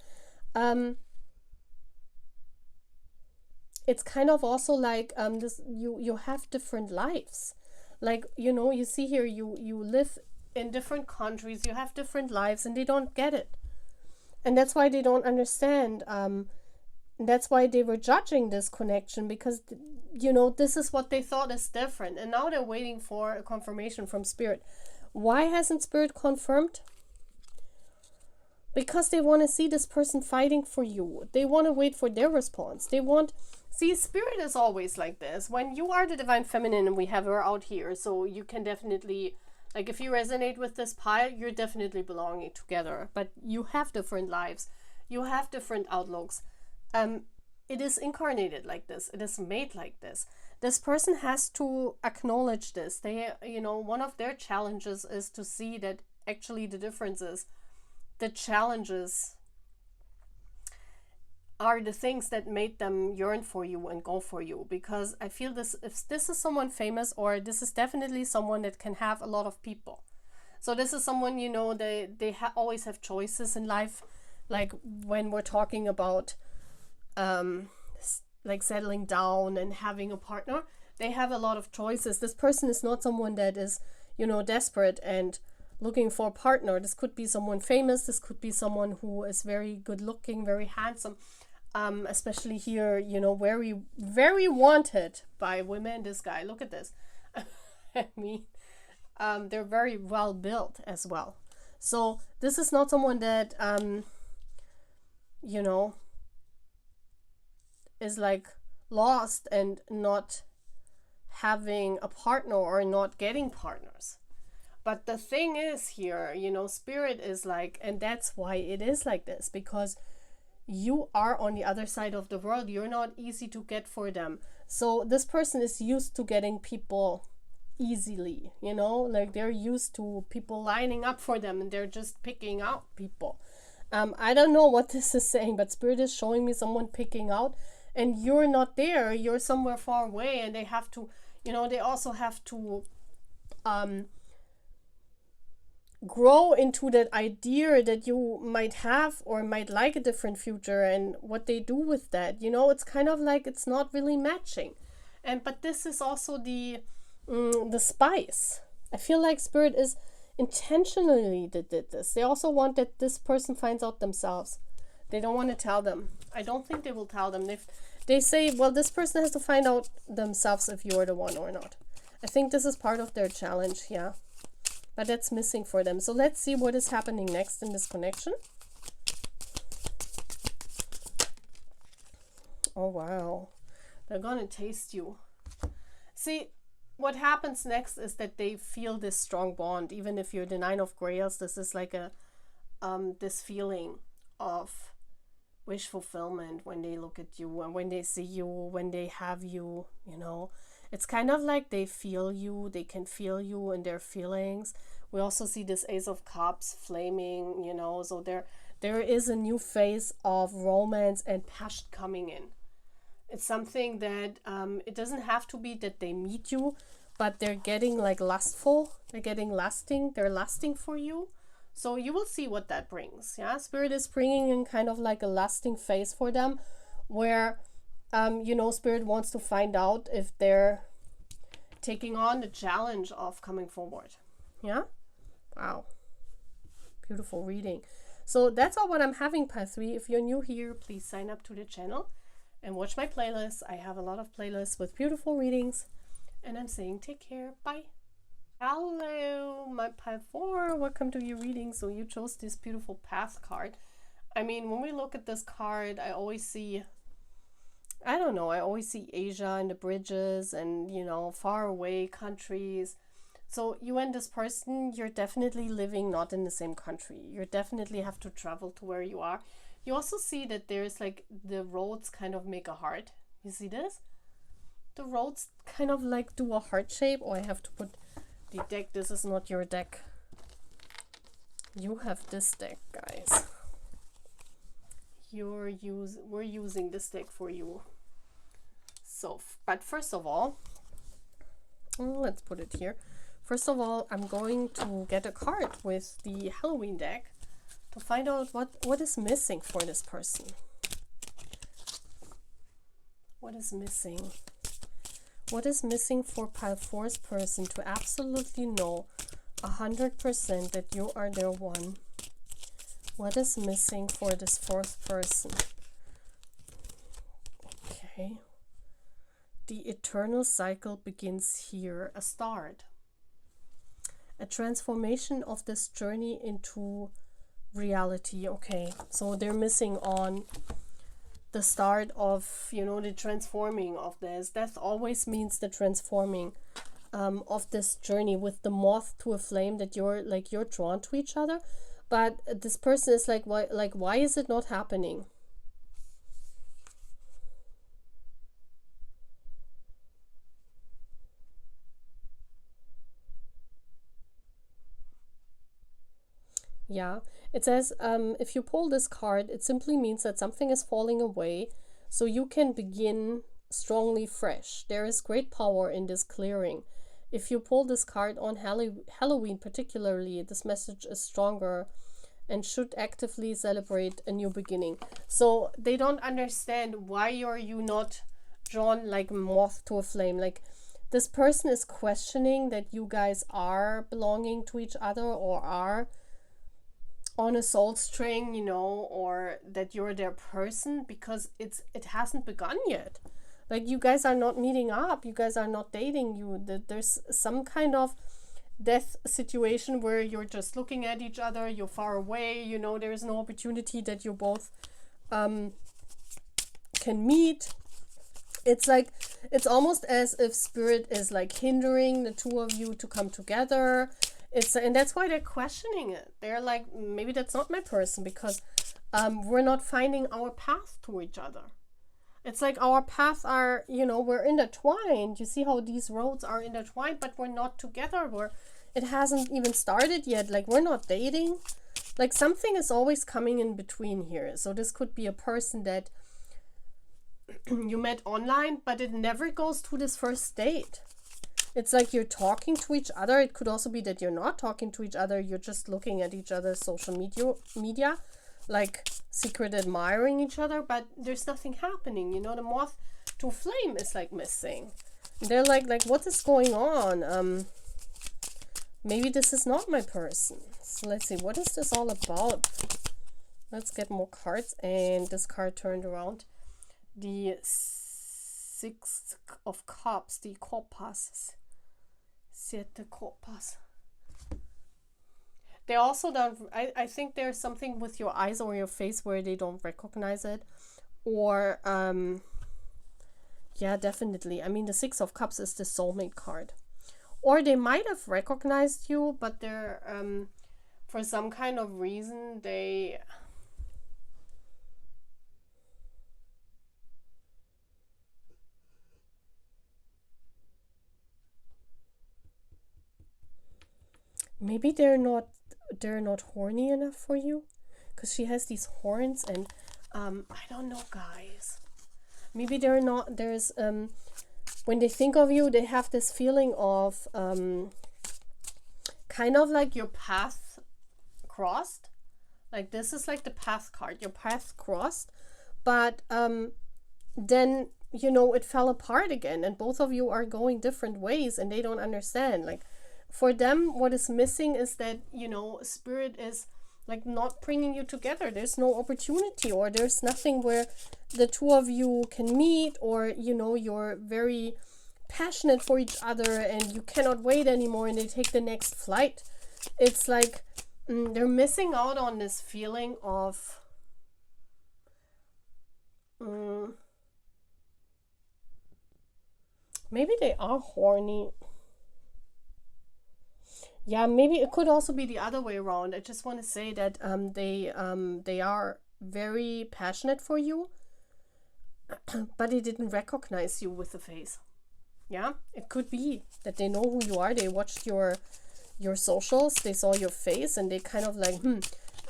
It's kind of also like this. You have different lives. Like, you know, you see here, you live in different countries, you have different lives, and they don't get it, and that's why they don't understand. That's why they were judging this connection, because, you know, this is what they thought is different, and now they're waiting for a confirmation from Spirit. Why hasn't Spirit confirmed? Because they want to see this person fighting for you. They want to wait for their response. See, Spirit is always like this. When you are the divine feminine, and we have her out here, so you can definitely, like, if you resonate with this pile, you're definitely belonging together. But you have different lives. You have different outlooks. It is incarnated like this. It is made like this. This person has to acknowledge this. They, you know, one of their challenges is to see that actually the differences, the challenges are the things that made them yearn for you and go for you. Because I feel this, if this is someone famous, or this is definitely someone that can have a lot of people. So this is someone, you know, they always have choices in life. Like when we're talking about like settling down and having a partner, they have a lot of choices. This person is not someone that is, you know, desperate and looking for a partner. This could be someone famous. This could be someone who is very good looking, very handsome. Especially here, you know, very, very wanted by women. This guy, look at this. I mean, they're very well built as well. So this is not someone that, you know, is like lost and not having a partner or not getting partners. But the thing is here, you know, Spirit is like, and that's why it is like this, because you are on the other side of the world. You're not easy to get for them. So this person is used to getting people easily, you know, like they're used to people lining up for them and they're just picking out people. I don't know what this is saying, but Spirit is showing me someone picking out, and you're not there, you're somewhere far away, and they have to, you know, they also have to grow into that idea that you might have or might like a different future, and what they do with that, you know, it's kind of like it's not really matching. And but this is also the spice. I feel like Spirit is intentionally did this. They also want that this person finds out themselves. They don't want to tell them. I don't think they will tell them. They say, well, this person has to find out themselves if you're the one or not. I think this is part of their challenge, yeah. But that's missing for them. So let's see what is happening next in this connection. Oh, wow. They're gonna taste you. See, what happens next is that they feel this strong bond. Even if you're the Nine of Grails, this is like a this feeling of wish fulfillment when they look at you and when they see you, when they have you, you know. It's kind of like they feel you, they can feel you in their feelings. We also see this Ace of Cups flaming, you know, so there is a new phase of romance and passion coming in. It's something that it doesn't have to be that they meet you, but they're getting like lustful, they're getting lusting, they're lusting for you. So you will see what that brings. Yeah, Spirit is bringing in kind of like a lusting phase for them, where you know, Spirit wants to find out if they're taking on the challenge of coming forward. Yeah, wow, beautiful reading. So that's all what I'm having, Pile 3. If you're new here, please sign up to the channel and watch my playlist. I have a lot of playlists with beautiful readings, and I'm saying take care. Bye. Hello, my Pile 4. Welcome to your reading. So you chose this beautiful Path card. I mean, when we look at this card, I always see, I don't know, I always see Asia and the bridges and, you know, far away countries. So you and this person, you're definitely living not in the same country. You definitely have to travel to where you are. You also see that there's like the roads kind of make a heart. You see this? The roads kind of like do a heart shape. Oh, I have to put the deck. This is not your deck. You have this deck, guys. We're using this deck for you. So, but first of all, let's put it here. First of all, I'm going to get a card with the Halloween deck to find out what is missing for this person. What is missing? What is missing for Pile 4's person to absolutely know 100% that you are their one? What is missing for this fourth person? Okay. The eternal cycle begins here. A start. A transformation of this journey into reality. Okay. So they're missing on the start of, you know, the transforming of this. Death always means the transforming of this journey with the moth to a flame, that you're drawn to each other. But this person is like, why is it not happening? Yeah, it says, if you pull this card, it simply means that something is falling away, so you can begin strongly fresh. There is great power in this clearing. If you pull this card on Halloween particularly, this message is stronger and should actively celebrate a new beginning. So they don't understand, why are you not drawn like moth to a flame? Like, this person is questioning that you guys are belonging to each other or are on a soul string, you know, or that you're their person, because it hasn't begun yet. Like, you guys are not meeting up, you guys are not dating, there's some kind of death situation where you're just looking at each other, you're far away, you know, there is no opportunity that you both can meet. It's like, it's almost as if Spirit is like hindering the two of you to come together. And that's why they're questioning it. They're like, maybe that's not my person, because we're not finding our path to each other. It's like our paths are, you know, we're intertwined. You see how these roads are intertwined, but we're not together. It hasn't even started yet. Like, we're not dating. Like, something is always coming in between here. So this could be a person that you met online, but it never goes to this first date. It's like you're talking to each other. It could also be that you're not talking to each other. You're just looking at each other's social media, like secret admiring each other, but there's nothing happening. You know, the moth to a flame is like missing. They're like what is going on? Maybe this is not my person. So let's see, what is this all about? Let's get more cards. And this card turned around. The Six of Cups, the Copas. Siete Copas. They also don't, I think there's something with your eyes or your face where they don't recognize it. Or, yeah, definitely. I mean, the Six of Cups is the soulmate card. Or they might have recognized you, but they're, for some kind of reason, they... Maybe they're not horny enough for you, because she has these horns, and I don't know, guys. Maybe they're not. There's when they think of you, they have this feeling of kind of like your path crossed. Like, this is like the path card. Your path crossed, but then, you know, it fell apart again, and both of you are going different ways, and they don't understand. Like, for them, what is missing is that, you know, spirit is like not bringing you together. There's no opportunity, or there's nothing where the two of you can meet, or, you know, you're very passionate for each other and you cannot wait anymore, and they take the next flight. It's like they're missing out on this feeling of maybe they are horny. Yeah, maybe it could also be the other way around. I just want to say that they are very passionate for you, but they didn't recognize you with the face. Yeah, it could be that they know who you are. They watched your socials, they saw your face, and they kind of like,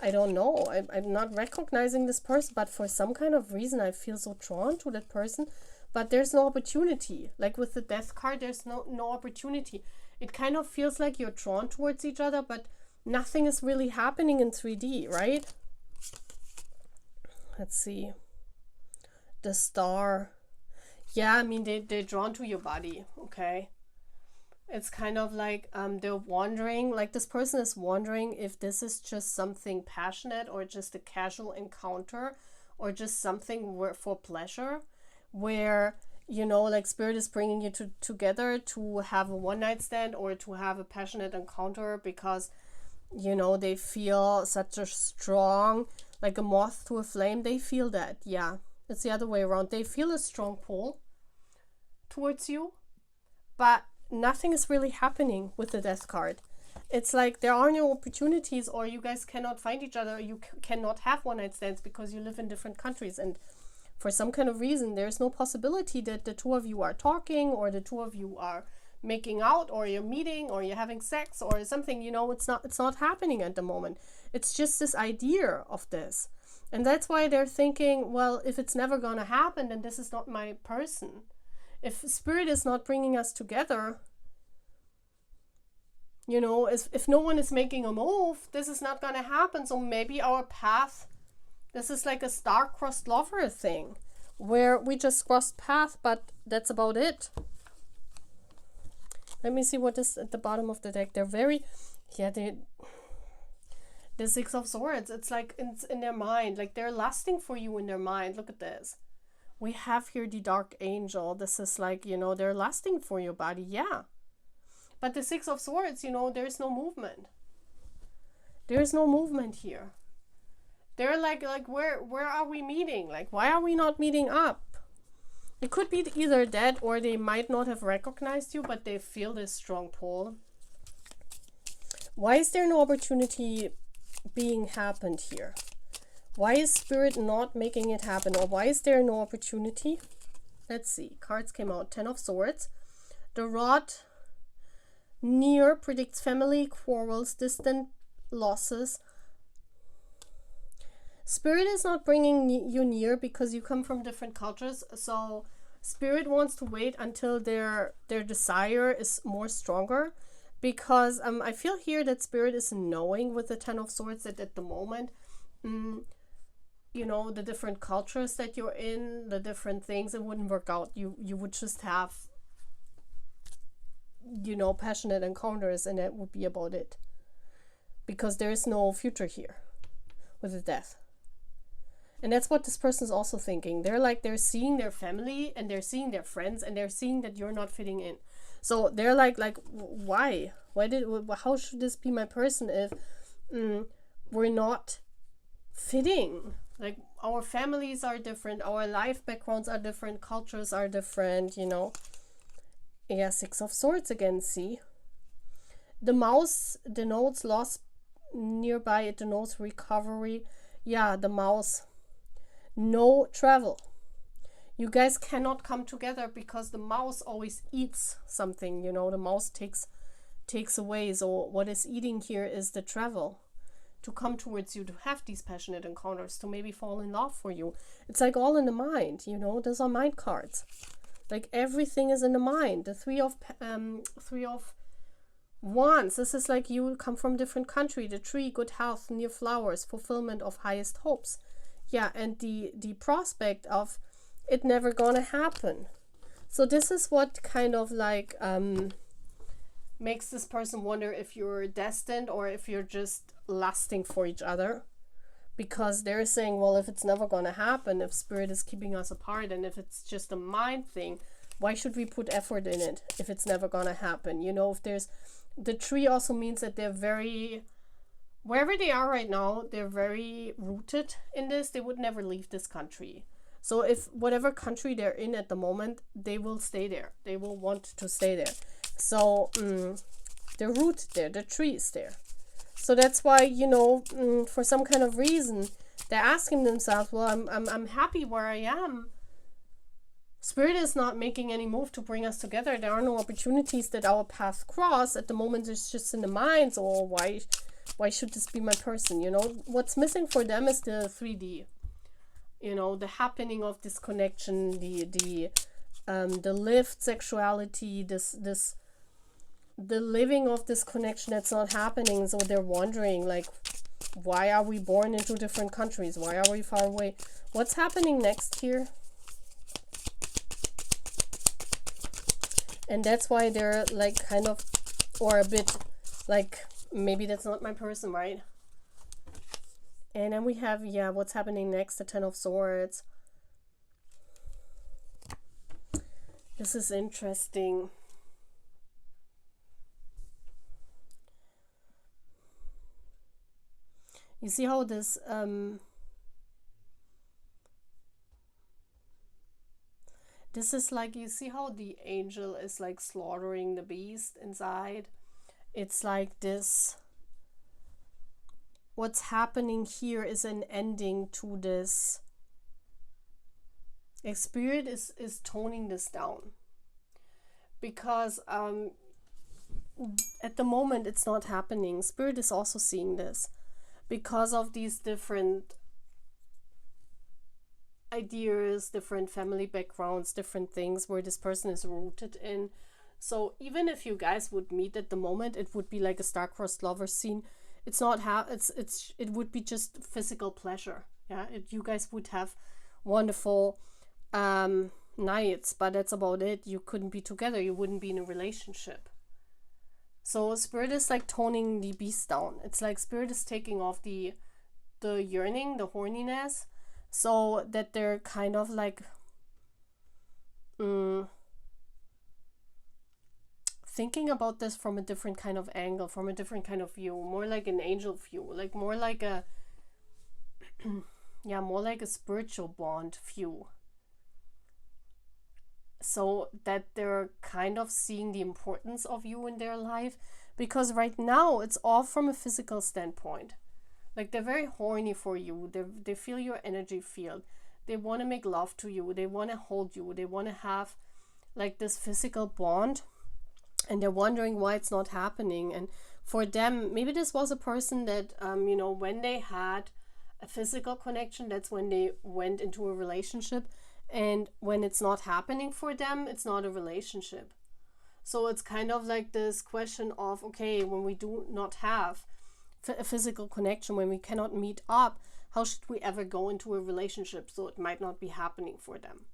I don't know, I'm not recognizing this person, but for some kind of reason I feel so drawn to that person, but there's no opportunity. Like with the Death card, there's no opportunity. It kind of feels like you're drawn towards each other, but nothing is really happening in 3D, right? Let's see. The Star. Yeah, I mean, they're drawn to your body, okay? It's kind of like they're wondering, like this person is wondering if this is just something passionate or just a casual encounter or just something for pleasure, where, you know, like spirit is bringing you together to have a one-night stand or to have a passionate encounter because, you know, they feel such a strong, like a moth to a flame. They feel that. Yeah, it's the other way around. They feel a strong pull towards you, but nothing is really happening with the Death card. It's like there are no opportunities, or you guys cannot find each other, or you cannot have one-night stands because you live in different countries, and for some kind of reason there's no possibility that the two of you are talking, or the two of you are making out, or you're meeting, or you're having sex or something. You know, it's not happening at the moment. It's just this idea of this, and that's why they're thinking, well, if it's never gonna happen, then this is not my person. If spirit is not bringing us together, you know, if no one is making a move, this is not gonna happen. So maybe our path, this is like a star-crossed lover thing, where we just crossed path, but that's about it. Let me see what is at the bottom of the deck. They're very, yeah, the Six of Swords. It's like it's in their mind, like they're lusting for you in their mind. Look at this. We have here the Dark Angel. This is like, you know, they're lusting for your body. Yeah. But the Six of Swords, you know, there's no movement. There's no movement here. They're like where are we meeting? Like, why are we not meeting up? It could be either that, or they might not have recognized you, but they feel this strong pull. Why is there no opportunity being happened here? Why is Spirit not making it happen? Or why is there no opportunity? Let's see. Cards came out. 10 of Swords. The Rod near predicts family quarrels, distant losses. Spirit is not bringing you near because you come from different cultures. So Spirit wants to wait until their desire is more stronger. Because I feel here that Spirit is knowing with the 10 of Swords that at the moment, you know, the different cultures that you're in, the different things, it wouldn't work out. You would just have, you know, passionate encounters, and that would be about it. Because there is no future here with the Death. And that's what this person is also thinking. They're seeing their family, and they're seeing their friends, and they're seeing that you're not fitting in. So they're like, why? How should this be my person if we're not fitting? Like, our families are different, our life backgrounds are different, cultures are different, you know. Yeah, 6 of Swords again, see? The mouse denotes loss nearby, it denotes recovery. Yeah, the mouse. No travel. You guys cannot come together because the mouse always eats something, you know. The mouse takes away. So what is eating here is the travel. To come towards you, to have these passionate encounters, to maybe fall in love for you. It's like all in the mind, you know. Those are mind cards. Like everything is in the mind. The three of Wands. This is like you come from different country. The tree, good health, near flowers, fulfillment of highest hopes. Yeah, and the prospect of it never gonna happen. So this is what kind of like makes this person wonder if you're destined or if you're just lusting for each other. Because they're saying, well, if it's never gonna happen, if Spirit is keeping us apart, and if it's just a mind thing, why should we put effort in it if it's never gonna happen? You know, if there's the tree also means that they're very, wherever they are right now, they're very rooted in this. They would never leave this country. So if whatever country they're in at the moment, they will stay there. They will want to stay there. So they're rooted there. The tree is there. So that's why, you know, for some kind of reason, they're asking themselves, well, I'm happy where I am. Spirit is not making any move to bring us together. There are no opportunities that our paths cross. At the moment, it's just in the minds. Or why should this be my person? You know, what's missing for them is the 3D. You know, the happening of this connection, the lived sexuality, the living of this connection that's not happening. So they're wondering, like, why are we born into different countries? Why are we far away? What's happening next here? And that's why they're like kind of, or a bit like, maybe that's not my person, right? And then we have, yeah, what's happening next? The 10 of Swords. This is interesting. You see how this this is like, you see how the angel is like slaughtering the beast inside? It's like this. What's happening here is an ending to this. Spirit is toning this down. Because at the moment it's not happening. Spirit is also seeing this. Because of these different ideas, different family backgrounds, different things where this person is rooted in. So even if you guys would meet at the moment, it would be like a star-crossed lover scene. It's not it would be just physical pleasure. Yeah, you guys would have wonderful nights, but that's about it. You couldn't be together. You wouldn't be in a relationship. So Spirit is like toning the beast down. It's like Spirit is taking off the yearning, the horniness, so that they're kind of like thinking about this from a different kind of angle, from a different kind of view, more like an angel view, like more like a yeah, more like a spiritual bond view. So that they're kind of seeing the importance of you in their life, because right now it's all from a physical standpoint. Like they're very horny for you. They feel your energy field. They want to make love to you. They want to hold you. They want to have like this physical bond, and they're wondering why it's not happening. And for them, maybe this was a person that when they had a physical connection, that's when they went into a relationship, and when it's not happening for them, it's not a relationship. So it's kind of like this question of, okay, when we do not have a physical connection, when we cannot meet up, how should we ever go into a relationship? So it might not be happening for them.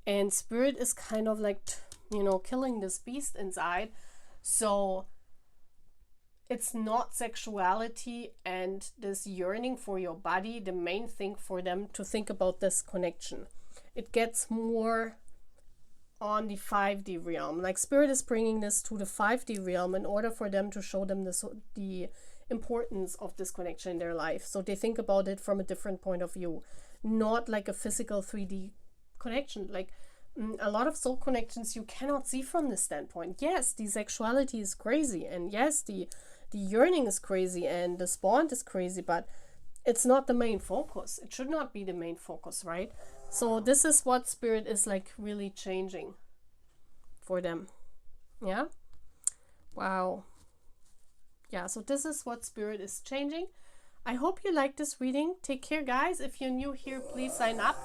And spirit is kind of like, killing this beast inside. So it's not sexuality and this yearning for your body the main thing for them to think about this connection. It gets more on the 5D realm. Like spirit is bringing this to the 5D realm in order for them to show them the importance of this connection in their life. So they think about it from a different point of view, not like a physical 3D connection. Like a lot of soul connections you cannot see from this standpoint. Yes, the sexuality is crazy, and yes, the yearning is crazy, and the spawn is crazy, but it's not the main focus. It should not be the main focus, right? So this is what spirit is like really changing for them. Yeah? Wow. Yeah, so this is what spirit is changing. I hope you like this reading. Take care, guys. If you're new here, please sign up.